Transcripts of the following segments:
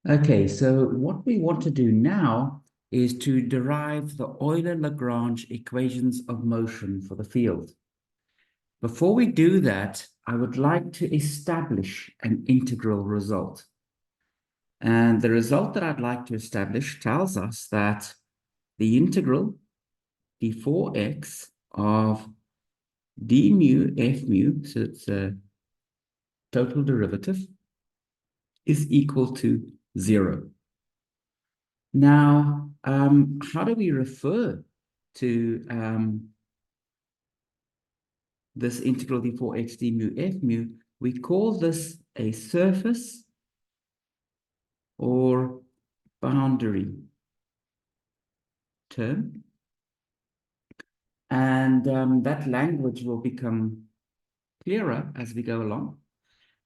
Okay, so what we want to do now is to derive the Euler-Lagrange equations of motion for the field. Before we do that, I would like to establish an integral result. And the result that I'd like to establish tells us that the integral d4x of d mu f mu, so it's a total derivative, is equal to 0. Now, how do we refer to this integral d4x d mu f mu? We call this a surface or boundary term. And that language will become clearer as we go along.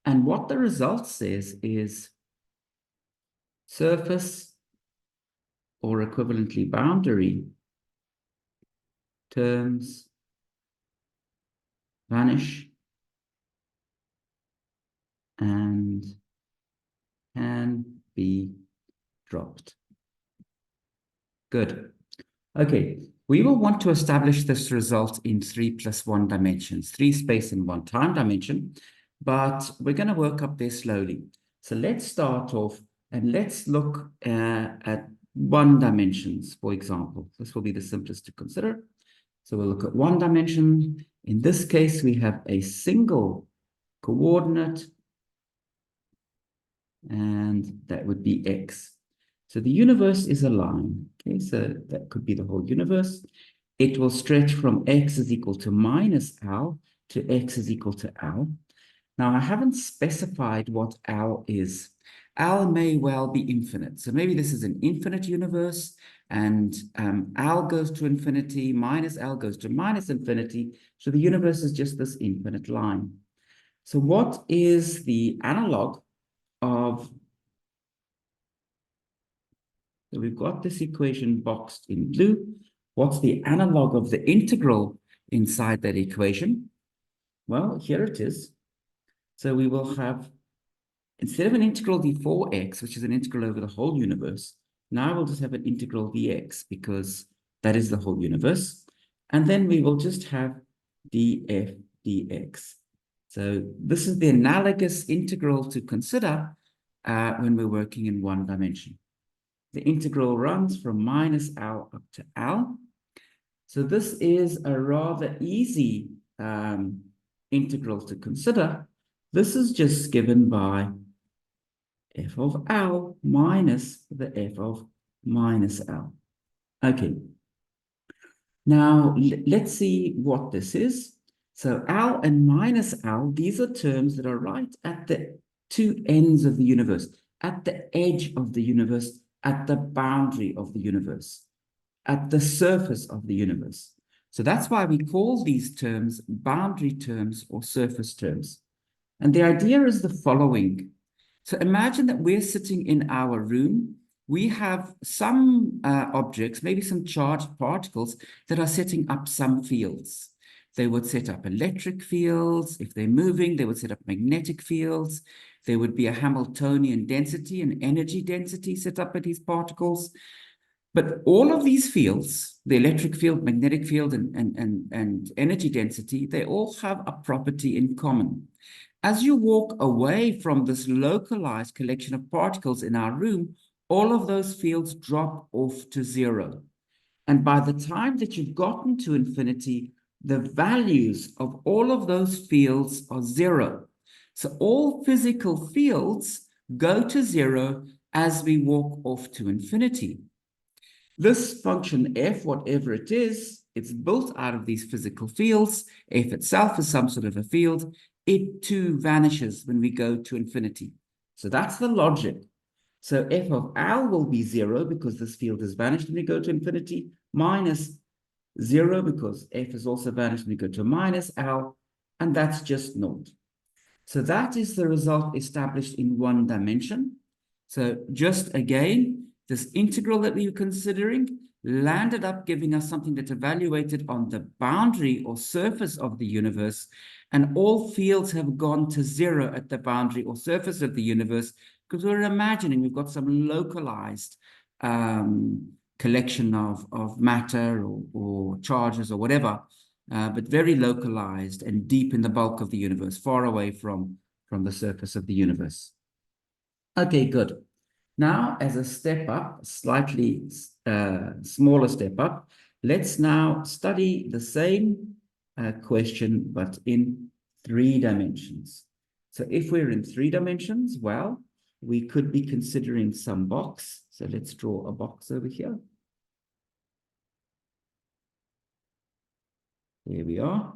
And what the result says is surface or equivalently boundary terms vanish and can be dropped. Good. Okay, we will want to establish this result in 3 + 1 dimensions, 3 space and 1 time dimension, but we're going to work up there slowly. So let's start off and let's look at 1 dimensions, for example. This will be the simplest to consider. So we'll look at 1 dimension. In this case, we have a single coordinate, and that would be x. So the universe is a line, okay? So that could be the whole universe. It will stretch from x is equal to minus L to x is equal to L. Now, I haven't specified what L is. L may well be infinite. So maybe this is an infinite universe, and L goes to infinity, minus L goes to minus infinity. So the universe is just this infinite line. So what is the analog of, so we've got this equation boxed in blue. What's the analog of the integral inside that equation? Well, here it is. So we will have, instead of an integral d4x, which is an integral over the whole universe, now we'll just have an integral dx because that is the whole universe. And then we will just have df dx. So this is the analogous integral to consider when we're working in 1 dimension. The integral runs from minus L up to L. So this is a rather easy integral to consider. This is just given by f of L minus the f of minus L. Okay. Now, let's see what this is. So L and minus L, these are terms that are right at the 2 ends of the universe, at the edge of the universe, at the boundary of the universe, at the surface of the universe. So that's why we call these terms boundary terms or surface terms. And the idea is the following. So imagine that we're sitting in our room. We have some objects, maybe some charged particles that are setting up some fields. They would set up electric fields. If they're moving, they would set up magnetic fields. There would be a Hamiltonian density, an energy density set up by these particles. But all of these fields, the electric field, magnetic field, and energy density, they all have a property in common. As you walk away from this localized collection of particles in our room, all of those fields drop off to 0. And by the time that you've gotten to infinity, the values of all of those fields are 0. So all physical fields go to 0 as we walk off to infinity. This function f, whatever it is, it's built out of these physical fields. F itself is some sort of a field. It too vanishes when we go to infinity. So that's the logic. So f of L will be 0 because this field has vanished when we go to infinity, minus 0 because f is also vanished when we go to minus L, and that's just naught. So that is the result established in 1 dimension. So just again, this integral that we were considering landed up giving us something that's evaluated on the boundary or surface of the universe, and all fields have gone to 0 at the boundary or surface of the universe Because we're imagining we've got some localized collection of matter or charges or whatever, but very localized and deep in the bulk of the universe, far away from the surface of the universe. Okay, good. Now, as a step up, slightly smaller step up, let's now study the same question, but in 3 dimensions. So if we're in 3 dimensions, well, we could be considering some box. So let's draw a box over here. There we are.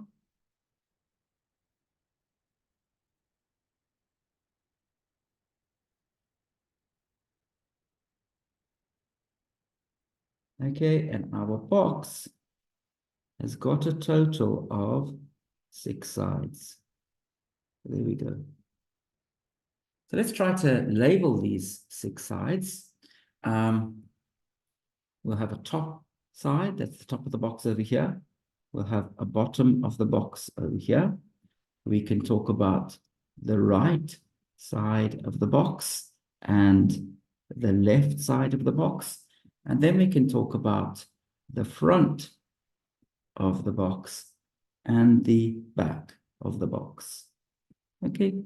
Okay, and our box has got a total of 6 sides. There we go. So let's try to label these 6 sides. We'll have a top side, that's the top of the box over here. We'll have a bottom of the box over here. We can talk about the right side of the box and the left side of the box. And then we can talk about the front of the box and the back of the box. Okay.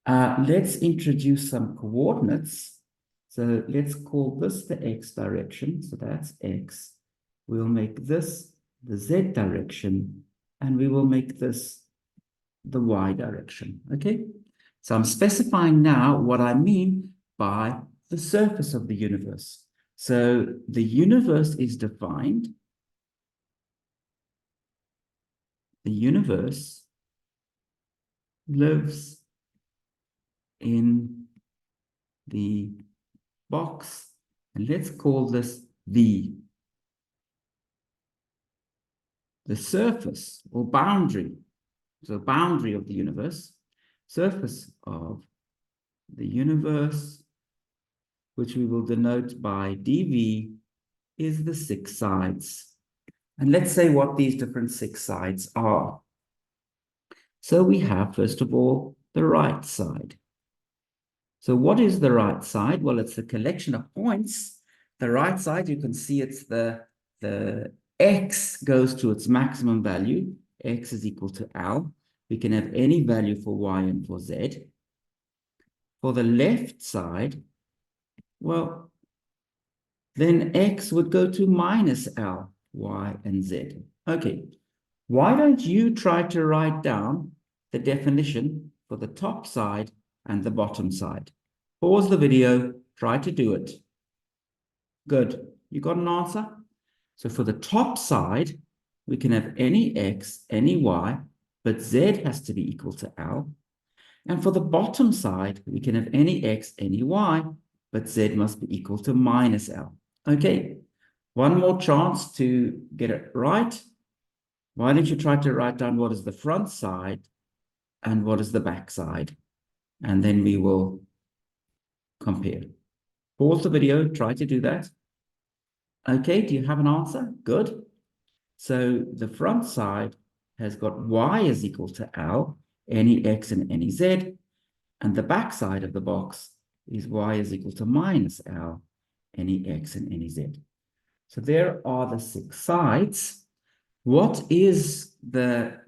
Let's introduce some coordinates. So let's call this the x direction. So that's x. We'll make this the z direction, and we will make this the y direction. Okay. So I'm specifying now what I mean by the surface of the universe. So the universe is defined. The universe lives in the box, and let's call this V. The surface or boundary, so boundary of the universe, surface of the universe, which we will denote by dV, is the 6 sides. And let's say what these different 6 sides are. So we have, first of all, the right side. So what is the right side? Well, it's a collection of points. The right side, you can see it's the x goes to its maximum value. X is equal to L. We can have any value for y and for z. For the left side, well, then x would go to minus L, y, and z. Okay, why don't you try to write down the definition for the top side and the bottom side? Pause the video, try to do it. Good. You got an answer? So for the top side, we can have any x, any y, but z has to be equal to L. And for the bottom side, we can have any x, any y, but z must be equal to minus L. Okay, one more chance to get it right. Why don't you try to write down what is the front side and what is the back side? And then we will compare. Pause the video, try to do that. Okay, do you have an answer? Good. So the front side has got y is equal to L, any x and any z, and the back side of the box is y is equal to minus L, any x and any z. So there are the 6 sides. What is the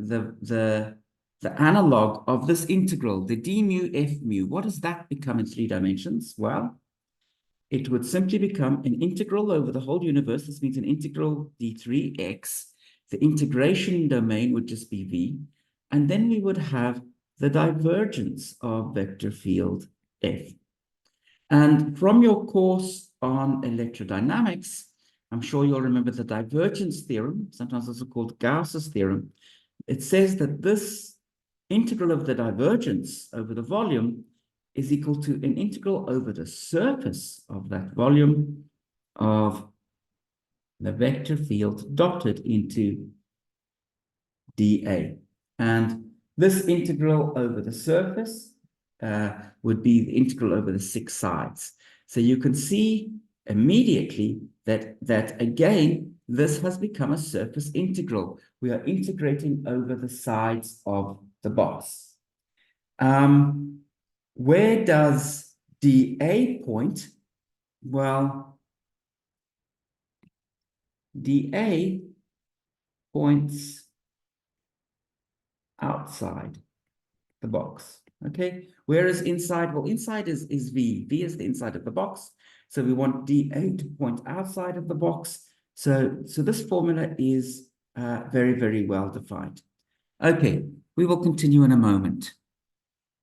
analog of this integral, the d mu f mu? What does that become in 3 dimensions? Well, it would simply become an integral over the whole universe. This means an integral d3x. The integration domain would just be v. And then we would have the divergence of vector field F. And from your course on electrodynamics, I'm sure you'll remember the divergence theorem, sometimes also called Gauss's theorem. It says that this integral of the divergence over the volume is equal to an integral over the surface of that volume of the vector field dotted into dA. And this integral over the surface would be the integral over the 6 sides. So you can see immediately that again, this has become a surface integral. We are integrating over the sides of the box. Where does DA point? Well, DA points outside the box, okay? Whereas inside, well, inside is V. V is the inside of the box. So we want DA to point outside of the box. So this formula is very, very well defined. Okay, we will continue in a moment.